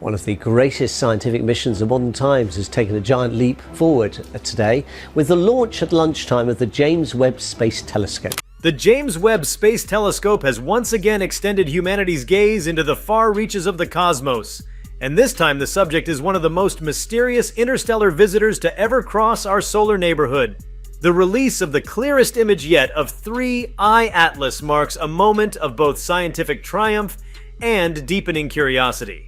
One of the greatest scientific missions of modern times has taken a giant leap forward today with the launch at lunchtime of the James Webb Space Telescope. The James Webb Space Telescope has once again extended humanity's gaze into the far reaches of the cosmos. And this time the subject is one of the most mysterious interstellar visitors to ever cross our solar neighborhood. The release of the clearest image yet of 3I Atlas marks a moment of both scientific triumph and deepening curiosity.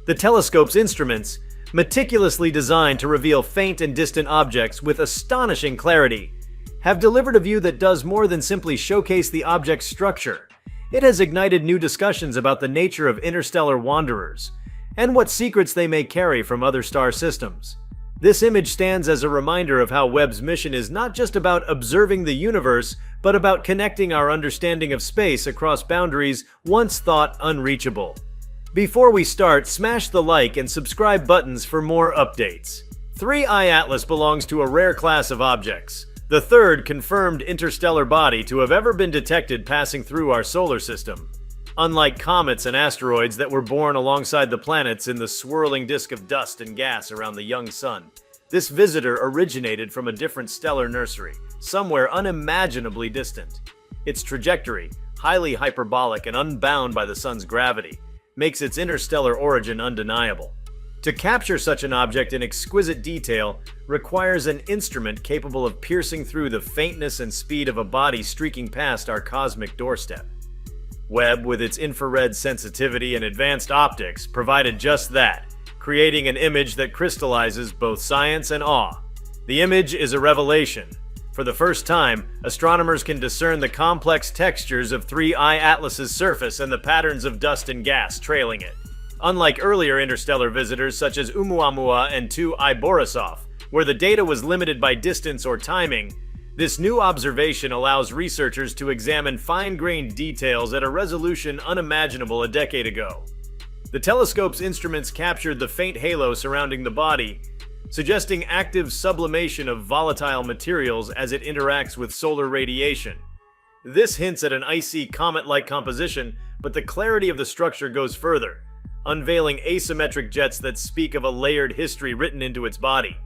The telescope's instruments, meticulously designed to reveal faint and distant objects with astonishing clarity, have delivered a view that does more than simply showcase the object's structure. It has ignited new discussions about the nature of interstellar wanderers and what secrets they may carry from other star systems. This image stands as a reminder of how Webb's mission is not just about observing the universe, but about connecting our understanding of space across boundaries once thought unreachable. Before we start, smash the like and subscribe buttons for more updates. 3I Atlas belongs to a rare class of objects, the third confirmed interstellar body to have ever been detected passing through our solar system. Unlike comets and asteroids that were born alongside the planets in the swirling disk of dust and gas around the young sun, this visitor originated from a different stellar nursery, somewhere unimaginably distant. Its trajectory, highly hyperbolic and unbound by the sun's gravity, makes its interstellar origin undeniable. To capture such an object in exquisite detail requires an instrument capable of piercing through the faintness and speed of a body streaking past our cosmic doorstep. Webb, with its infrared sensitivity and advanced optics, provided just that, creating an image that crystallizes both science and awe. The image is a revelation. For the first time, astronomers can discern the complex textures of 3I Atlas's surface and the patterns of dust and gas trailing it. Unlike earlier interstellar visitors such as Oumuamua and 2I Borisov, where the data was limited by distance or timing, this new observation allows researchers to examine fine-grained details at a resolution unimaginable a decade ago. The telescope's instruments captured the faint halo surrounding the body, suggesting active sublimation of volatile materials as it interacts with solar radiation. This hints at an icy, comet-like composition, but the clarity of the structure goes further, unveiling asymmetric jets that speak of a layered history written into its body.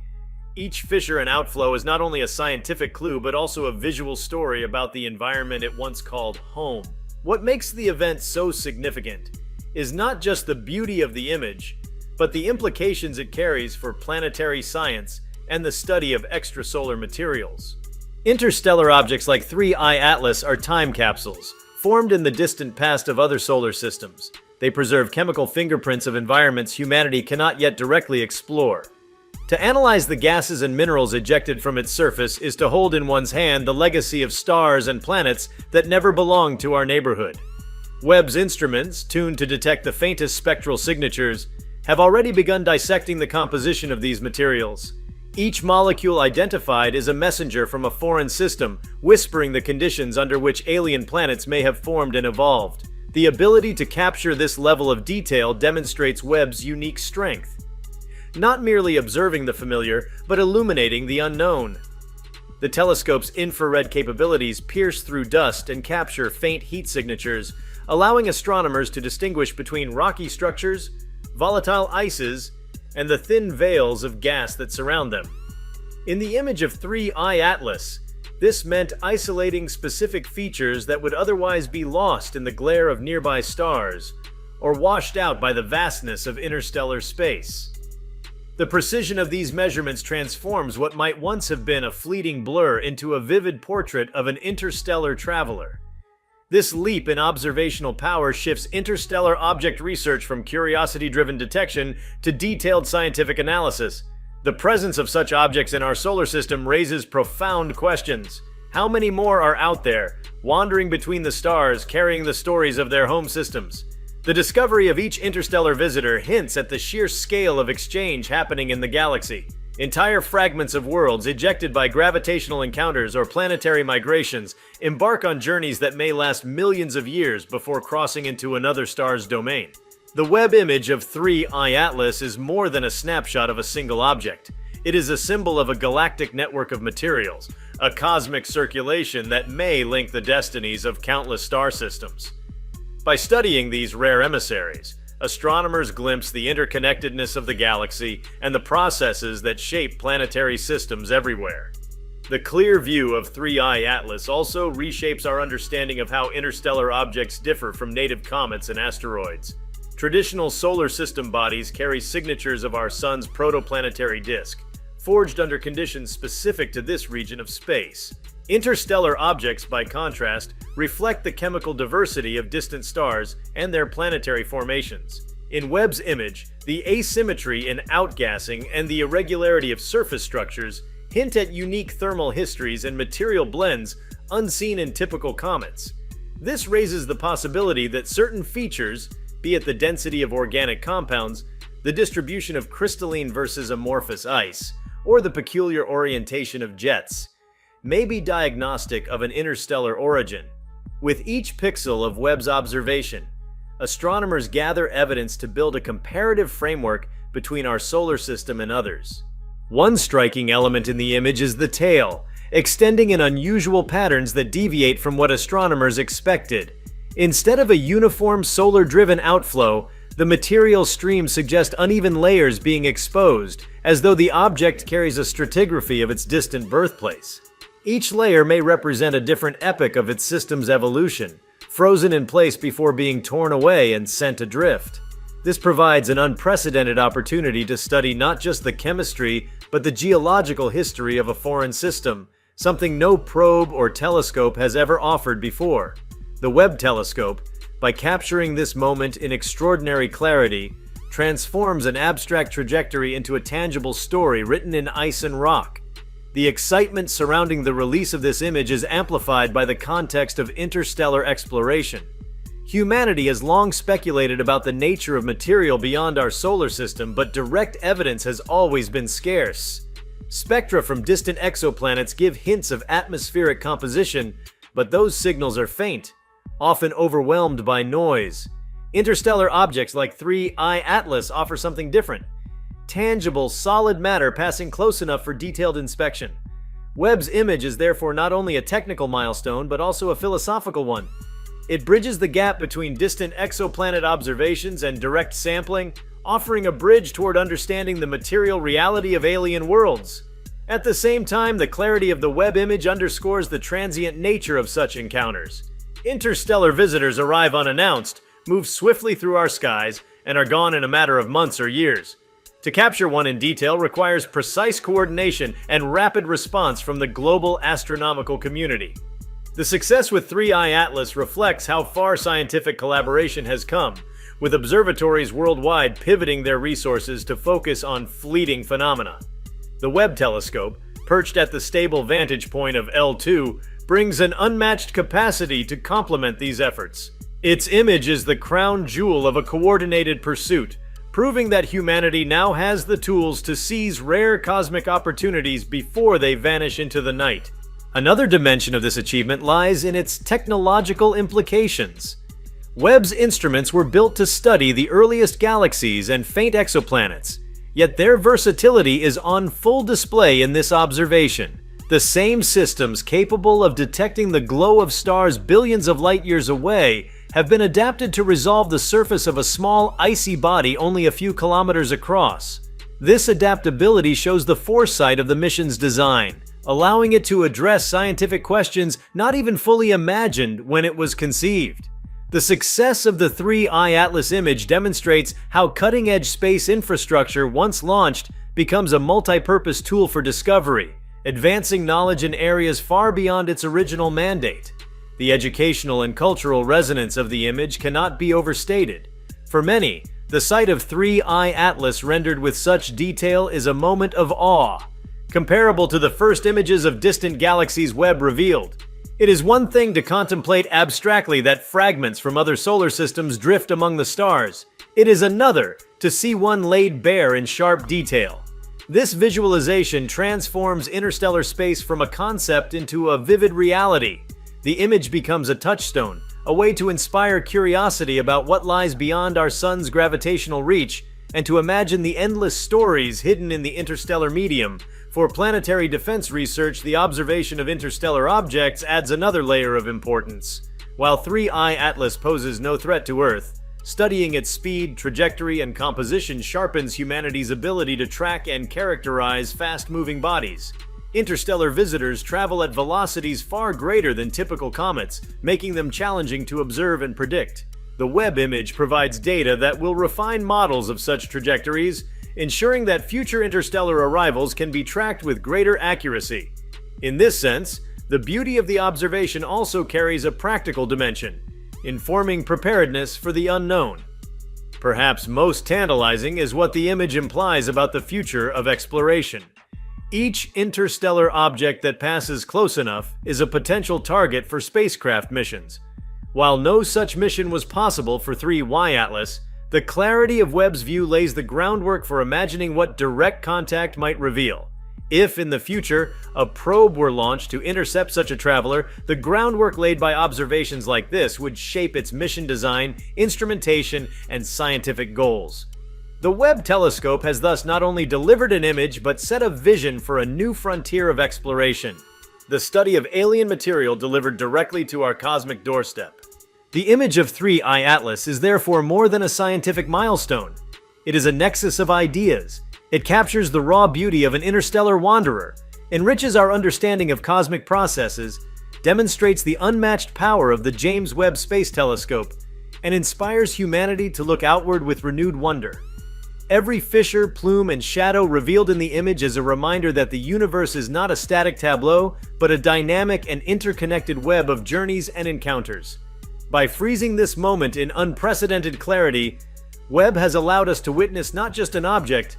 Each fissure and outflow is not only a scientific clue, but also a visual story about the environment it once called home. What makes the event so significant is not just the beauty of the image, but the implications it carries for planetary science and the study of extrasolar materials. Interstellar objects like 3I Atlas are time capsules, formed in the distant past of other solar systems. They preserve chemical fingerprints of environments humanity cannot yet directly explore. To analyze the gases and minerals ejected from its surface is to hold in one's hand the legacy of stars and planets that never belonged to our neighborhood. Webb's instruments, tuned to detect the faintest spectral signatures, have already begun dissecting the composition of these materials. Each molecule identified is a messenger from a foreign system, whispering the conditions under which alien planets may have formed and evolved. The ability to capture this level of detail demonstrates Webb's unique strength. Not merely observing the familiar, but illuminating the unknown. The telescope's infrared capabilities pierce through dust and capture faint heat signatures, allowing astronomers to distinguish between rocky structures, volatile ices, and the thin veils of gas that surround them. In the image of 3I Atlas, this meant isolating specific features that would otherwise be lost in the glare of nearby stars, or washed out by the vastness of interstellar space. The precision of these measurements transforms what might once have been a fleeting blur into a vivid portrait of an interstellar traveler. This leap in observational power shifts interstellar object research from curiosity-driven detection to detailed scientific analysis. The presence of such objects in our solar system raises profound questions. How many more are out there, wandering between the stars, carrying the stories of their home systems? The discovery of each interstellar visitor hints at the sheer scale of exchange happening in the galaxy. Entire fragments of worlds ejected by gravitational encounters or planetary migrations embark on journeys that may last millions of years before crossing into another star's domain. The Webb image of 3I Atlas is more than a snapshot of a single object. It is a symbol of a galactic network of materials, a cosmic circulation that may link the destinies of countless star systems. By studying these rare emissaries, astronomers glimpse the interconnectedness of the galaxy and the processes that shape planetary systems everywhere. The clear view of 3I Atlas also reshapes our understanding of how interstellar objects differ from native comets and asteroids. Traditional solar system bodies carry signatures of our sun's protoplanetary disk, forged under conditions specific to this region of space. Interstellar objects, by contrast, reflect the chemical diversity of distant stars and their planetary formations. In Webb's image, the asymmetry in outgassing and the irregularity of surface structures hint at unique thermal histories and material blends unseen in typical comets. This raises the possibility that certain features, be it the density of organic compounds, the distribution of crystalline versus amorphous ice, or the peculiar orientation of jets, may be diagnostic of an interstellar origin. With each pixel of Webb's observation, astronomers gather evidence to build a comparative framework between our solar system and others. One striking element in the image is the tail, extending in unusual patterns that deviate from what astronomers expected. Instead of a uniform solar-driven outflow, the material streams suggest uneven layers being exposed, as though the object carries a stratigraphy of its distant birthplace. Each layer may represent a different epoch of its system's evolution, frozen in place before being torn away and sent adrift. This provides an unprecedented opportunity to study not just the chemistry, but the geological history of a foreign system, something no probe or telescope has ever offered before. The Webb Telescope, by capturing this moment in extraordinary clarity, transforms an abstract trajectory into a tangible story written in ice and rock. The excitement surrounding the release of this image is amplified by the context of interstellar exploration. Humanity has long speculated about the nature of material beyond our solar system, but direct evidence has always been scarce. Spectra from distant exoplanets give hints of atmospheric composition, but those signals are faint, often overwhelmed by noise. Interstellar objects like 3I Atlas offer something different. Tangible, solid matter passing close enough for detailed inspection. Webb's image is therefore not only a technical milestone, but also a philosophical one. It bridges the gap between distant exoplanet observations and direct sampling, offering a bridge toward understanding the material reality of alien worlds. At the same time, the clarity of the Webb image underscores the transient nature of such encounters. Interstellar visitors arrive unannounced, move swiftly through our skies, and are gone in a matter of months or years. To capture one in detail requires precise coordination and rapid response from the global astronomical community. The success with 3I Atlas reflects how far scientific collaboration has come, with observatories worldwide pivoting their resources to focus on fleeting phenomena. The Webb Telescope, perched at the stable vantage point of L2, brings an unmatched capacity to complement these efforts. Its image is the crown jewel of a coordinated pursuit, proving that humanity now has the tools to seize rare cosmic opportunities before they vanish into the night. Another dimension of this achievement lies in its technological implications. Webb's instruments were built to study the earliest galaxies and faint exoplanets, yet their versatility is on full display in this observation. The same systems capable of detecting the glow of stars billions of light years away have been adapted to resolve the surface of a small, icy body only a few kilometers across. This adaptability shows the foresight of the mission's design, allowing it to address scientific questions not even fully imagined when it was conceived. The success of the 3I Atlas image demonstrates how cutting-edge space infrastructure, once launched, becomes a multi-purpose tool for discovery, advancing knowledge in areas far beyond its original mandate. The educational and cultural resonance of the image cannot be overstated. For many, the sight of 3I Atlas rendered with such detail is a moment of awe, comparable to the first images of distant galaxies Webb revealed. It is one thing to contemplate abstractly that fragments from other solar systems drift among the stars. It is another to see one laid bare in sharp detail. This visualization transforms interstellar space from a concept into a vivid reality. The image becomes a touchstone, a way to inspire curiosity about what lies beyond our sun's gravitational reach, and to imagine the endless stories hidden in the interstellar medium. For planetary defense research, the observation of interstellar objects adds another layer of importance. While 3I Atlas poses no threat to Earth, Studying its speed, trajectory, and composition sharpens humanity's ability to track and characterize fast-moving bodies. Interstellar visitors travel at velocities far greater than typical comets, making them challenging to observe and predict. The Webb image provides data that will refine models of such trajectories, ensuring that future interstellar arrivals can be tracked with greater accuracy. In this sense, the beauty of the observation also carries a practical dimension, informing preparedness for the unknown. Perhaps most tantalizing is what the image implies about the future of exploration. Each interstellar object that passes close enough is a potential target for spacecraft missions. While no such mission was possible for 3Y Atlas, the clarity of Webb's view lays the groundwork for imagining what direct contact might reveal. If, in the future, a probe were launched to intercept such a traveler, the groundwork laid by observations like this would shape its mission design, instrumentation, and scientific goals. The Webb telescope has thus not only delivered an image, but set a vision for a new frontier of exploration: the study of alien material delivered directly to our cosmic doorstep. The image of 3I Atlas is therefore more than a scientific milestone. It is a nexus of ideas. It captures the raw beauty of an interstellar wanderer, enriches our understanding of cosmic processes, demonstrates the unmatched power of the James Webb Space Telescope, and inspires humanity to look outward with renewed wonder. Every fissure, plume, and shadow revealed in the image is a reminder that the universe is not a static tableau, but a dynamic and interconnected web of journeys and encounters. By freezing this moment in unprecedented clarity, Webb has allowed us to witness not just an object,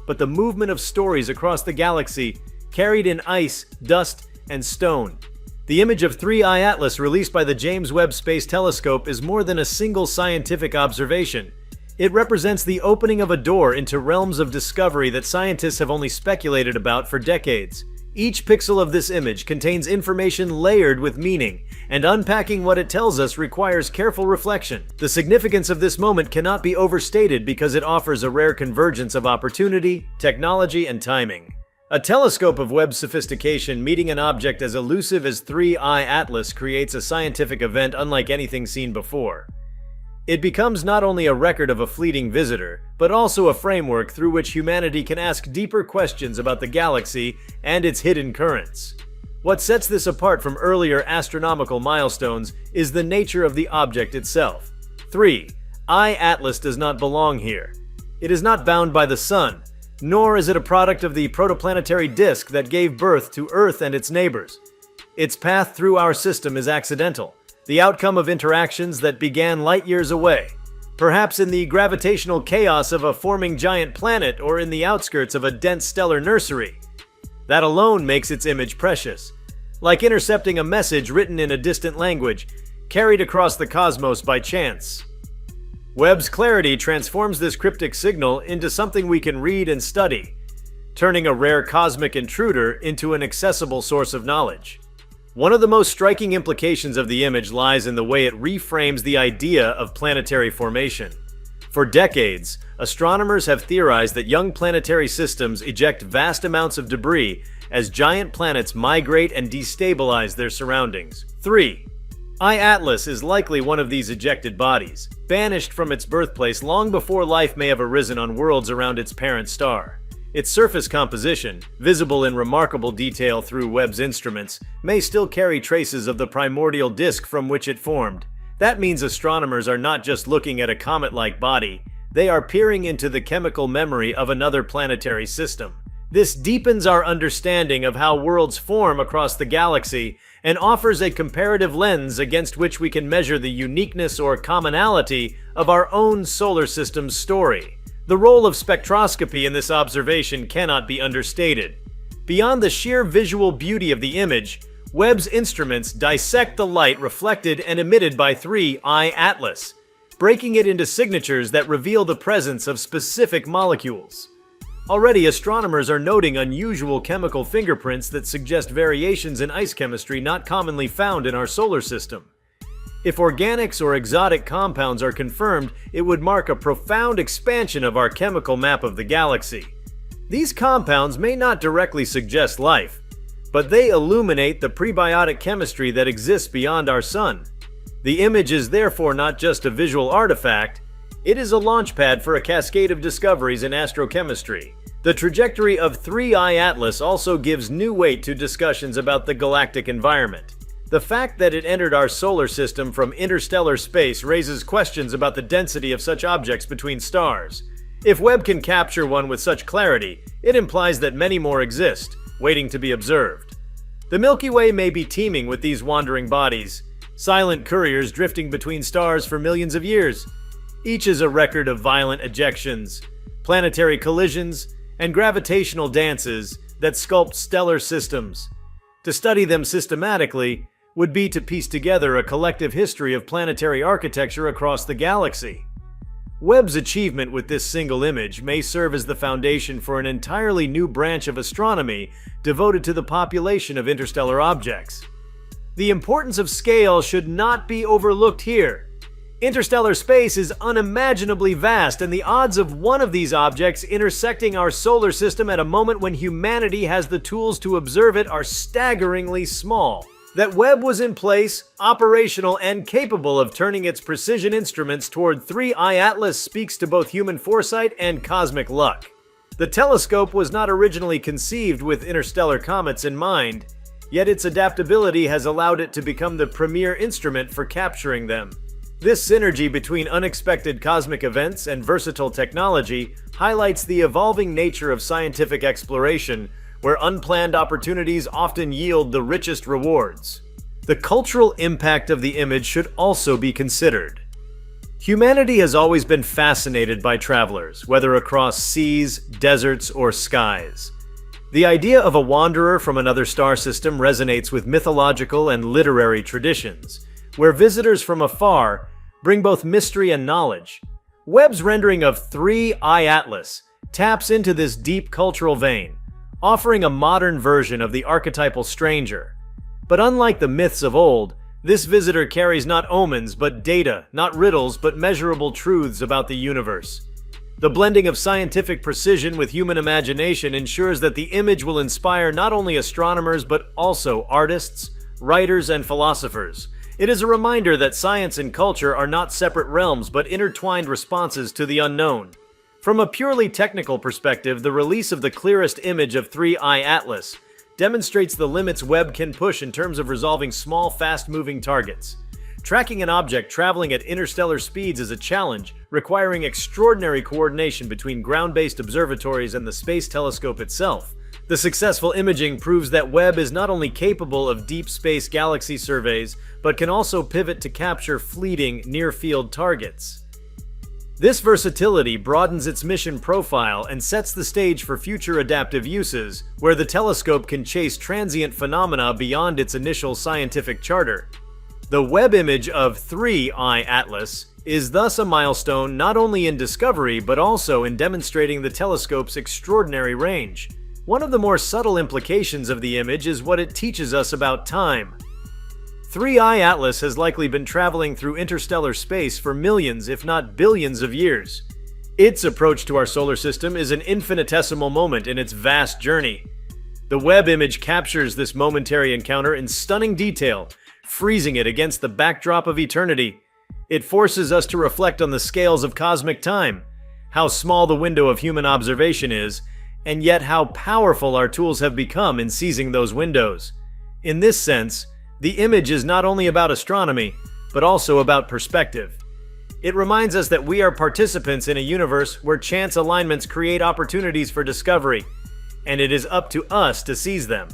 but the movement of stories across the galaxy, carried in ice, dust, and stone. The image of 3I Atlas released by the James Webb Space Telescope is more than a single scientific observation. It represents the opening of a door into realms of discovery that scientists have only speculated about for decades. Each pixel of this image contains information layered with meaning, and unpacking what it tells us requires careful reflection. The significance of this moment cannot be overstated because it offers a rare convergence of opportunity, technology, and timing. A telescope of Webb's sophistication meeting an object as elusive as 3I Atlas creates a scientific event unlike anything seen before. It becomes not only a record of a fleeting visitor, but also a framework through which humanity can ask deeper questions about the galaxy and its hidden currents. What sets this apart from earlier astronomical milestones is the nature of the object itself. 3I Atlas does not belong here. It is not bound by the sun, nor is it a product of the protoplanetary disk that gave birth to Earth and its neighbors. Its path through our system is accidental, the outcome of interactions that began light years away, perhaps in the gravitational chaos of a forming giant planet or in the outskirts of a dense stellar nursery. That alone makes its image precious, like intercepting a message written in a distant language, carried across the cosmos by chance. Webb's clarity transforms this cryptic signal into something we can read and study, turning a rare cosmic intruder into an accessible source of knowledge. One of the most striking implications of the image lies in the way it reframes the idea of planetary formation. For decades, astronomers have theorized that young planetary systems eject vast amounts of debris as giant planets migrate and destabilize their surroundings. 3I Atlas is likely one of these ejected bodies, banished from its birthplace long before life may have arisen on worlds around its parent star. Its surface composition, visible in remarkable detail through Webb's instruments, may still carry traces of the primordial disk from which it formed. That means astronomers are not just looking at a comet-like body, they are peering into the chemical memory of another planetary system. This deepens our understanding of how worlds form across the galaxy and offers a comparative lens against which we can measure the uniqueness or commonality of our own solar system's story. The role of spectroscopy in this observation cannot be understated. Beyond the sheer visual beauty of the image, Webb's instruments dissect the light reflected and emitted by 3I Atlas, breaking it into signatures that reveal the presence of specific molecules. Already, astronomers are noting unusual chemical fingerprints that suggest variations in ice chemistry not commonly found in our solar system. If organics or exotic compounds are confirmed, it would mark a profound expansion of our chemical map of the galaxy. These compounds may not directly suggest life, but they illuminate the prebiotic chemistry that exists beyond our sun. The image is therefore not just a visual artifact, It is a launchpad for a cascade of discoveries in astrochemistry. The trajectory of 3I Atlas also gives new weight to discussions about the galactic environment. The fact that it entered our solar system from interstellar space raises questions about the density of such objects between stars. If Webb can capture one with such clarity, it implies that many more exist, waiting to be observed. The Milky Way may be teeming with these wandering bodies, silent couriers drifting between stars for millions of years. Each is a record of violent ejections, planetary collisions, and gravitational dances that sculpt stellar systems. To study them systematically would be to piece together a collective history of planetary architecture across the galaxy. Webb's achievement with this single image may serve as the foundation for an entirely new branch of astronomy devoted to the population of interstellar objects. The importance of scale should not be overlooked here. Interstellar space is unimaginably vast, and the odds of one of these objects intersecting our solar system at a moment when humanity has the tools to observe it are staggeringly small. That Webb was in place, operational, and capable of turning its precision instruments toward 3I Atlas speaks to both human foresight and cosmic luck. The telescope was not originally conceived with interstellar comets in mind, yet its adaptability has allowed it to become the premier instrument for capturing them. This synergy between unexpected cosmic events and versatile technology highlights the evolving nature of scientific exploration, where unplanned opportunities often yield the richest rewards. The cultural impact of the image should also be considered. Humanity has always been fascinated by travelers, whether across seas, deserts, or skies. The idea of a wanderer from another star system resonates with mythological and literary traditions, where visitors from afar bring both mystery and knowledge. Webb's rendering of 3I Atlas taps into this deep cultural vein, offering a modern version of the archetypal stranger. But unlike the myths of old, this visitor carries not omens but data, not riddles but measurable truths about the universe. The blending of scientific precision with human imagination ensures that the image will inspire not only astronomers but also artists, writers, and philosophers. It is a reminder that science and culture are not separate realms but intertwined responses to the unknown. From a purely technical perspective, the release of the clearest image of 3I Atlas demonstrates the limits Webb can push in terms of resolving small, fast-moving targets. Tracking an object traveling at interstellar speeds is a challenge, requiring extraordinary coordination between ground-based observatories and the Space Telescope itself. The successful imaging proves that Webb is not only capable of deep space galaxy surveys, but can also pivot to capture fleeting, near-field targets. This versatility broadens its mission profile and sets the stage for future adaptive uses, where the telescope can chase transient phenomena beyond its initial scientific charter. The Webb image of 3I Atlas is thus a milestone not only in discovery but also in demonstrating the telescope's extraordinary range. One of the more subtle implications of the image is what it teaches us about time. 3I Atlas has likely been traveling through interstellar space for millions, if not billions of years. Its approach to our solar system is an infinitesimal moment in its vast journey. The Webb image captures this momentary encounter in stunning detail, freezing it against the backdrop of eternity. It forces us to reflect on the scales of cosmic time, how small the window of human observation is, and yet how powerful our tools have become in seizing those windows. In this sense, the image is not only about astronomy, but also about perspective. It reminds us that we are participants in a universe where chance alignments create opportunities for discovery, and it is up to us to seize them.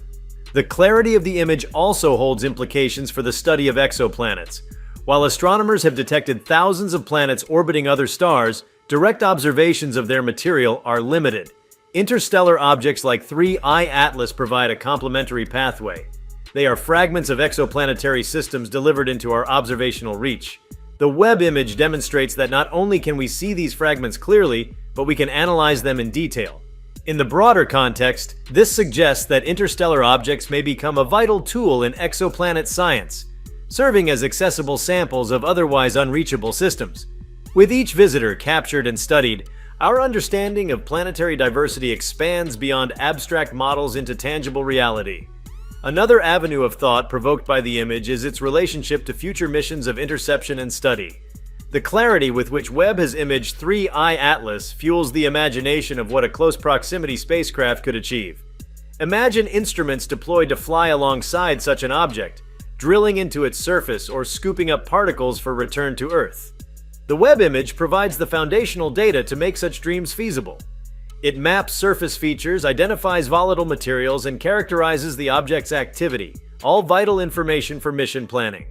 The clarity of the image also holds implications for the study of exoplanets. While astronomers have detected thousands of planets orbiting other stars, direct observations of their material are limited. Interstellar objects like 3I Atlas provide a complementary pathway. They are fragments of exoplanetary systems delivered into our observational reach. The Webb image demonstrates that not only can we see these fragments clearly, but we can analyze them in detail. In the broader context, this suggests that interstellar objects may become a vital tool in exoplanet science, serving as accessible samples of otherwise unreachable systems. With each visitor captured and studied, our understanding of planetary diversity expands beyond abstract models into tangible reality. Another avenue of thought provoked by the image is its relationship to future missions of interception and study. The clarity with which Webb has imaged 3I Atlas fuels the imagination of what a close proximity spacecraft could achieve. Imagine instruments deployed to fly alongside such an object, drilling into its surface or scooping up particles for return to Earth. The Webb image provides the foundational data to make such dreams feasible. It maps surface features, identifies volatile materials, and characterizes the object's activity, all vital information for mission planning.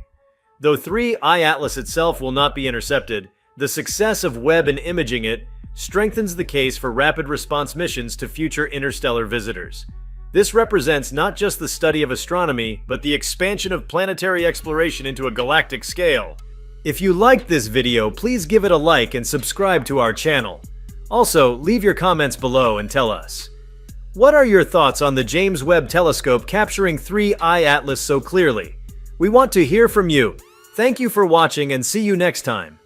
Though 3I Atlas itself will not be intercepted, the success of Webb in imaging it strengthens the case for rapid response missions to future interstellar visitors. This represents not just the study of astronomy, but the expansion of planetary exploration into a galactic scale. If you liked this video, please give it a like and subscribe to our channel. Also, leave your comments below and tell us. What are your thoughts on the James Webb Telescope capturing 3I Atlas so clearly? We want to hear from you. Thank you for watching and see you next time.